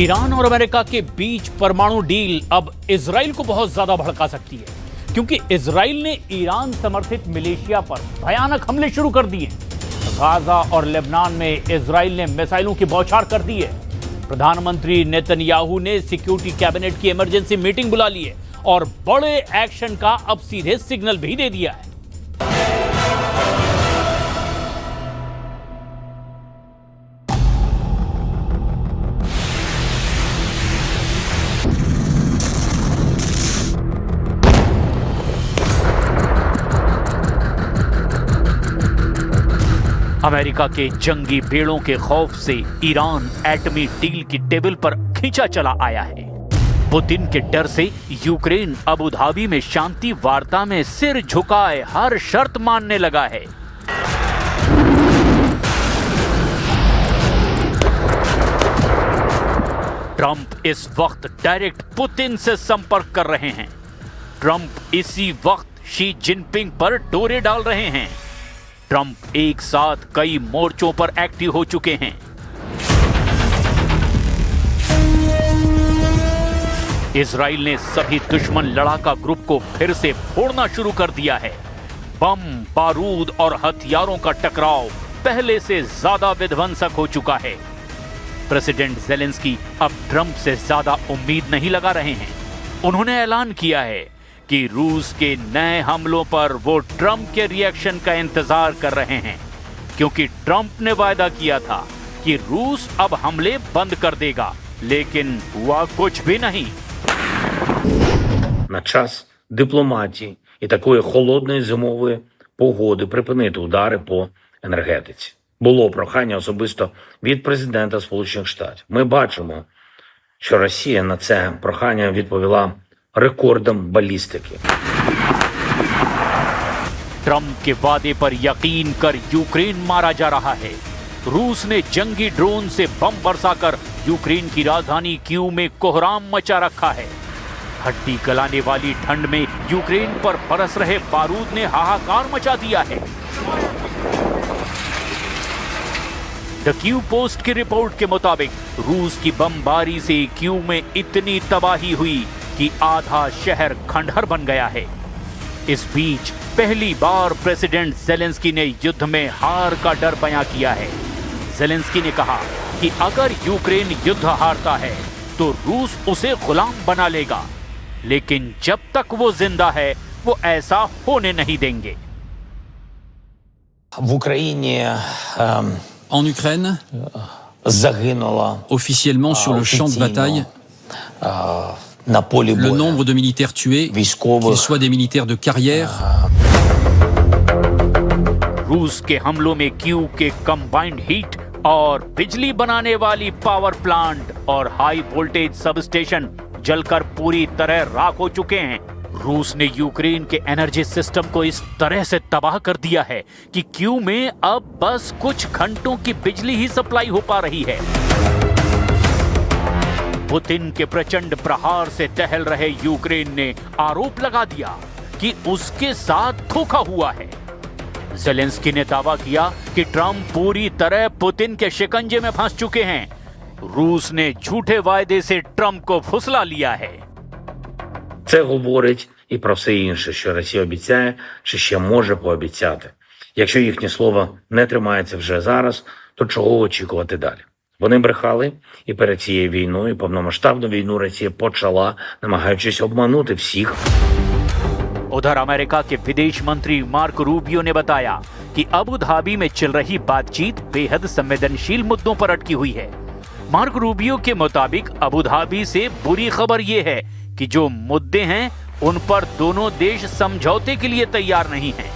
Iran और America के बीच परमाणु डील अब इजराइल को बहुत ज्यादा भड़का सकती है, क्योंकि इजराइल ने ईरान समर्थित मिलिशिया पर भयानक हमले शुरू कर दिए। गाजा और लेबनान में इजराइल ने मिसाइलों की बौछार कर दी है। प्रधानमंत्री नेतन्याहू ने सिक्योरिटी कैबिनेट की इमरजेंसी मीटिंग बुला ली है और बड़े एक्शन का अब सीधे सिग्नल भी दे दिया है। अमेरिका के जंगी बेड़ों के खौफ से ईरान एटमी डील की टेबल पर खींचा चला आया है। पुतिन के डर से यूक्रेन अबू धाबी में शांति वार्ता में सिर झुकाए हर शर्त मानने लगा है। ट्रंप इस वक्त डायरेक्ट पुतिन से संपर्क कर रहे हैं। ट्रंप इसी वक्त शी जिनपिंग पर डोरे डाल रहे हैं। ट्रंप एक साथ कई मोर्चों पर एक्टिव हो चुके हैं। इजराइल ने सभी दुश्मन लड़ाका ग्रुप को फिर से फोड़ना शुरू कर दिया है। बम, बारूद और हथियारों का टकराव पहले से ज्यादा विध्वंसक हो चुका है। प्रेसिडेंट ज़ेलेंस्की अब ट्रंप से ज्यादा उम्मीद नहीं लगा रहे हैं। उन्होंने ऐलान किया है कि रूस के नए हमलों पर वो ट्रंप के रिएक्शन का इंतजार कर रहे हैं, क्योंकि ट्रंप ने वायदा किया था कि रूस अब हमले बंद कर देगा, लेकिन हुआ कुछ भी नहीं। На час дипломатії і такої холодної зимової погоди припинити удари по енергетиці. Було прохання особисто від президента Сполучених Штатів. Ми бачимо, що Росія на це прохання відповіла रिकॉर्डम बैलिस्टिक। ट्रंप के वादे पर यकीन कर यूक्रेन मारा जा रहा है। रूस ने जंगी ड्रोन से बम बरसाकर यूक्रेन की राजधानी कीव में कोहराम मचा रखा है। हड्डी गलाने वाली ठंड में यूक्रेन पर बरस रहे बारूद ने हाहाकार मचा दिया है। द क्यू पोस्ट की रिपोर्ट के मुताबिक रूस की बमबारी से कीव में इतनी तबाही हुई कि आधा शहर खंडहर बन गया है। इस बीच पहली बार प्रेसिडेंट ज़ेलेंस्की ने युद्ध में हार का डर बयां किया है। ज़ेलेंस्की ने कहा कि अगर यूक्रेन युद्ध हारता है तो रूस उसे गुलाम बना लेगा, लेकिन जब तक वो जिंदा है वो ऐसा होने नहीं देंगे। En Ukraine, officiellement sur le champ de bataille, le nombre de militaires tués, qu'ils soient des militaires de carrière. रूस के हमलों में कीव के कंबाइंड हीट और बिजली बनाने वाली पावर प्लांट और हाई वोल्टेज सब स्टेशन जलकर पूरी तरह राख हो चुके हैं। रूस ने यूक्रेन के एनर्जी सिस्टम को इस तरह से तबाह कर दिया है कि कीव में अब बस कुछ घंटों की बिजली ही सप्लाई हो पा रही है। पुतिन के प्रचंड प्रहार से टहल रहे यूक्रेन ने आरोप लगा दिया कि उसके साथ धोखा हुआ है। ज़ेलेंस्की ने दावा किया कि ट्रंप पूरी तरह पुतिन के शिकंजे में फंस चुके हैं। रूस ने झूठे वायदे से ट्रंप को फुसला लिया है। Це говорить і про все інше, що Росія обіцяє, чи ще може пообіцяти. Якщо їхнє слово не тримається вже зараз, то чого очікувати далі? Вони брехали і перед цією війною, повномасштабну війну Росія почала, намагаючись обманути всіх. उधर अमेरिका के विदेश मंत्री मार्क रूबियो ने बताया कि अबू धाबी में चल रही बातचीत बेहद संवेदनशील मुद्दों पर अटकी हुई है। मार्क रूबियो के मुताबिक अबू धाबी से बुरी खबर यह है कि जो मुद्दे हैं उन पर दोनों देश समझौते के लिए तैयार नहीं हैं।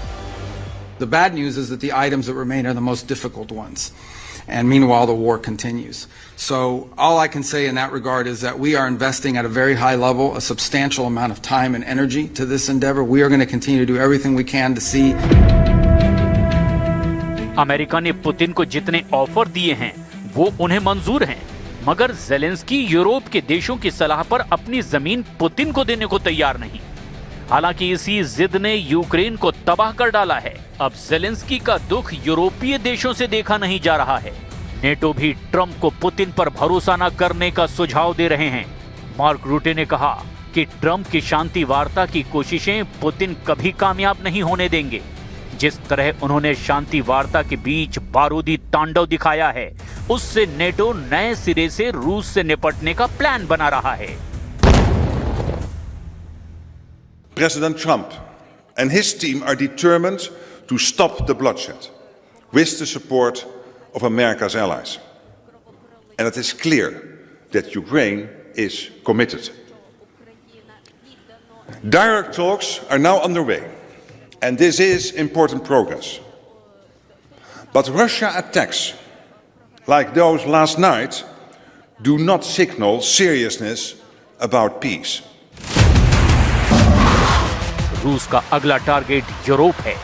The bad news is that the items that remain are the most difficult ones. And meanwhile, the war continues. So all I can say in that regard is that we are investing at a very high level, a substantial amount of time and energy to this endeavor. We are going to continue to do everything we can to see. America ने Putin को जितने offer दिए हैं वो उन्हें मंजूर हैं, मगर ज़ेलेंस्की यूरोप के देशों की सलाह पर अपनी जमीन पुतिन को देने को तैयार नहीं। हालांकि इसी जिद ने यूक्रेन को तबाह कर डाला है। अब ज़ेलेंस्की का दुख यूरोपीय देशों से देखा नहीं जा रहा है। नेटो भी ट्रंप को पुतिन पर भरोसा न करने का सुझाव दे रहे हैं। मार्क रूटे ने कहा कि ट्रंप की शांति वार्ता की कोशिशें पुतिन कभी कामयाब नहीं होने देंगे। जिस तरह उन्होंने शांति वार्ता के बीच बारूदी तांडव दिखाया है, उससे नेटो नए सिरे से रूस से निपटने का प्लान बना रहा है। President Trump and his team are determined to stop the bloodshed with the support of America's allies. And it is clear that Ukraine is committed. Direct talks are now underway, and this is important progress. But Russia attacks, like those last night, do not signal seriousness about peace. रूस का अगला target Europe है।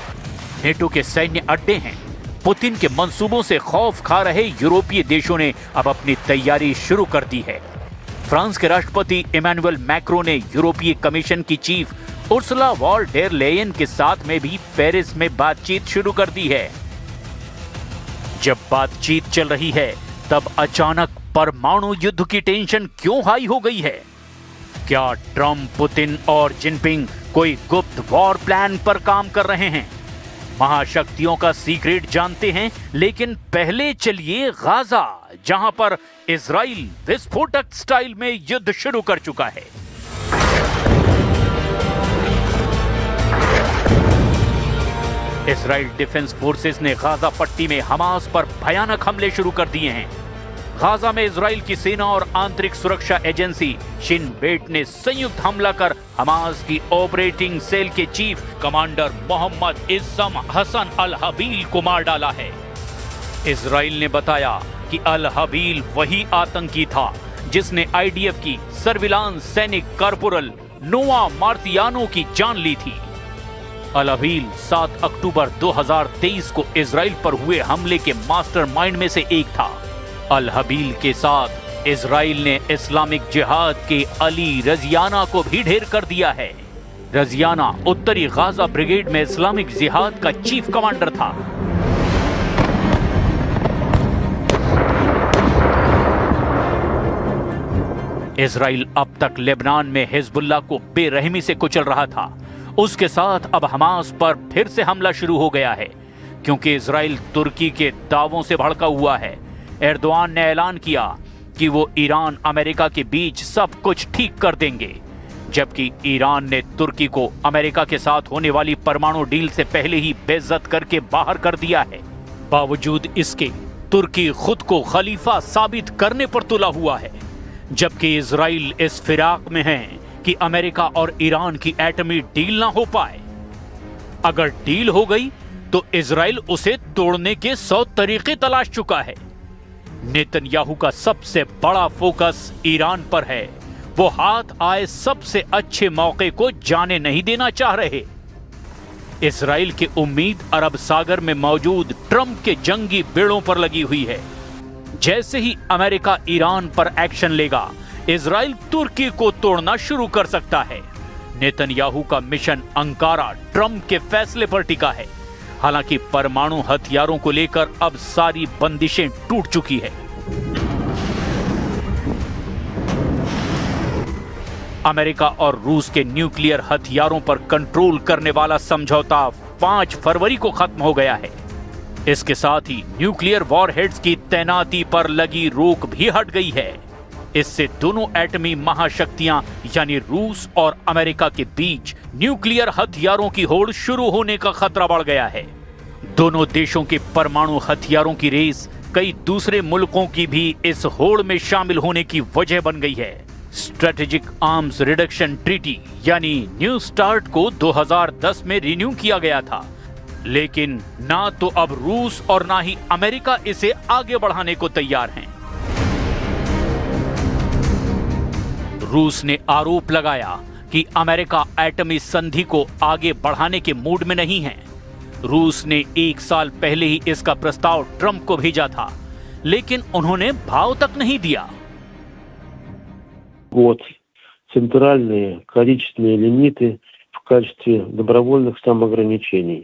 NATO के सैन्य अड्डे हैं। Putin के मंसूबों से खौफ खा रहे यूरोपीय देशों ने अब अपनी तैयारी शुरू कर दी है। फ्रांस के राष्ट्रपति इमैनुअल मैक्रों ने यूरोपीय कमीशन की chief Ursula von der Leyen के साथ में भी पेरिस में बातचीत शुरू कर दी है। जब बातचीत चल रही है, तब अचानक परमाणु युद्ध की टेंशन क्यों हाई हो गई है? क्या ट्रंप, पुतिन और जिनपिंग कोई गुप्त वॉर प्लान पर काम कर रहे हैं? महाशक्तियों का सीक्रेट जानते हैं, लेकिन पहले चलिए गाजा, जहां पर इजराइल विस्फोटक स्टाइल में युद्ध शुरू कर चुका है। इजराइल डिफेंस फोर्सेस ने गाजा पट्टी में हमास पर भयानक हमले शुरू कर दिए हैं। गाजा में इजराइल की सेना और आंतरिक सुरक्षा एजेंसी शिन बेट ने संयुक्त हमला कर हमास की ऑपरेटिंग सेल के चीफ कमांडर मोहम्मद इस्सम हसन अल हबील को मार डाला है। इजराइल ने बताया कि अल हबील वही आतंकी था जिसने आईडीएफ की सर्विलांस सैनिक कॉर्पोरल नोआ मार्तियानो की जान ली थी। अल हबील 7 अक्टूबर 2023 को इजराइल पर हुए हमले के मास्टरमाइंड में से एक था। अल हबील के साथ इजराइल ने इस्लामिक जिहाद के अली रजियाना को भी ढेर कर दिया है। रजियाना उत्तरी गाजा ब्रिगेड में इस्लामिक जिहाद का चीफ कमांडर था। इजराइल अब तक लेबनान में हिजबुल्लाह को बेरहमी से कुचल रहा था। उसके साथ अब हमास पर फिर से हमला शुरू हो गया है, क्योंकि इजराइल तुर्की के दावों से भड़का हुआ है। एर्दोआन ने ऐलान किया कि वो ईरान अमेरिका के बीच सब कुछ ठीक कर देंगे, जबकि ईरान ने तुर्की को अमेरिका के साथ होने वाली परमाणु डील से पहले ही बेइज्जत करके बाहर कर दिया है। बावजूद इसके तुर्की खुद को खलीफा साबित करने पर तुला हुआ है, जबकि इजराइल इस फिराक में है कि अमेरिका और ईरान की एटमी डील ना हो पाए। अगर डील हो गई तो इजराइल उसे तोड़ने के 100 तरीके तलाश चुका है। नेतन्याहू का सबसे बड़ा फोकस ईरान पर है। वो हाथ आए सबसे अच्छे मौके को जाने नहीं देना चाह रहे। इजराइल की उम्मीद अरब सागर में मौजूद ट्रंप के जंगी बेड़ों पर लगी हुई है। जैसे ही अमेरिका ईरान पर एक्शन लेगा, इजराइल तुर्की को तोड़ना शुरू कर सकता है। नेतन्याहू का मिशन अंकारा ट्रंप के फैसले पर टिका है। हालांकि परमाणु हथियारों को लेकर अब सारी बंदिशें टूट चुकी है। अमेरिका और रूस के न्यूक्लियर हथियारों पर कंट्रोल करने वाला समझौता 5 फरवरी को खत्म हो गया है। इसके साथ ही न्यूक्लियर वॉरहेड्स की तैनाती पर लगी रोक भी हट गई है। इससे दोनों एटमी महाशक्तियां यानी रूस और अमेरिका के बीच न्यूक्लियर हथियारों की होड़ शुरू होने का खतरा बढ़ गया है। दोनों देशों के परमाणु हथियारों की रेस कई दूसरे मुल्कों की भी इस होड़ में शामिल होने की वजह बन गई है। स्ट्रेटेजिक आर्म्स रिडक्शन ट्रीटी यानी न्यू स्टार्ट को 2010 में रिन्यू किया गया था, लेकिन ना तो अब रूस और ना ही अमेरिका इसे आगे बढ़ाने को तैयार हैं। रूस ने आरोप लगाया कि अमेरिका एटमी संधि को आगे बढ़ाने के मूड में नहीं है। रूस ने 1 साल पहले ही इसका प्रस्ताव ट्रंप को भेजा था, लेकिन उन्होंने भाव तक नहीं दिया। Вот центральные количественные лимиты в качестве добровольных самоограничений.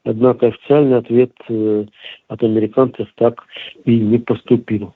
Однако официальный ответ от американцев так и не поступил.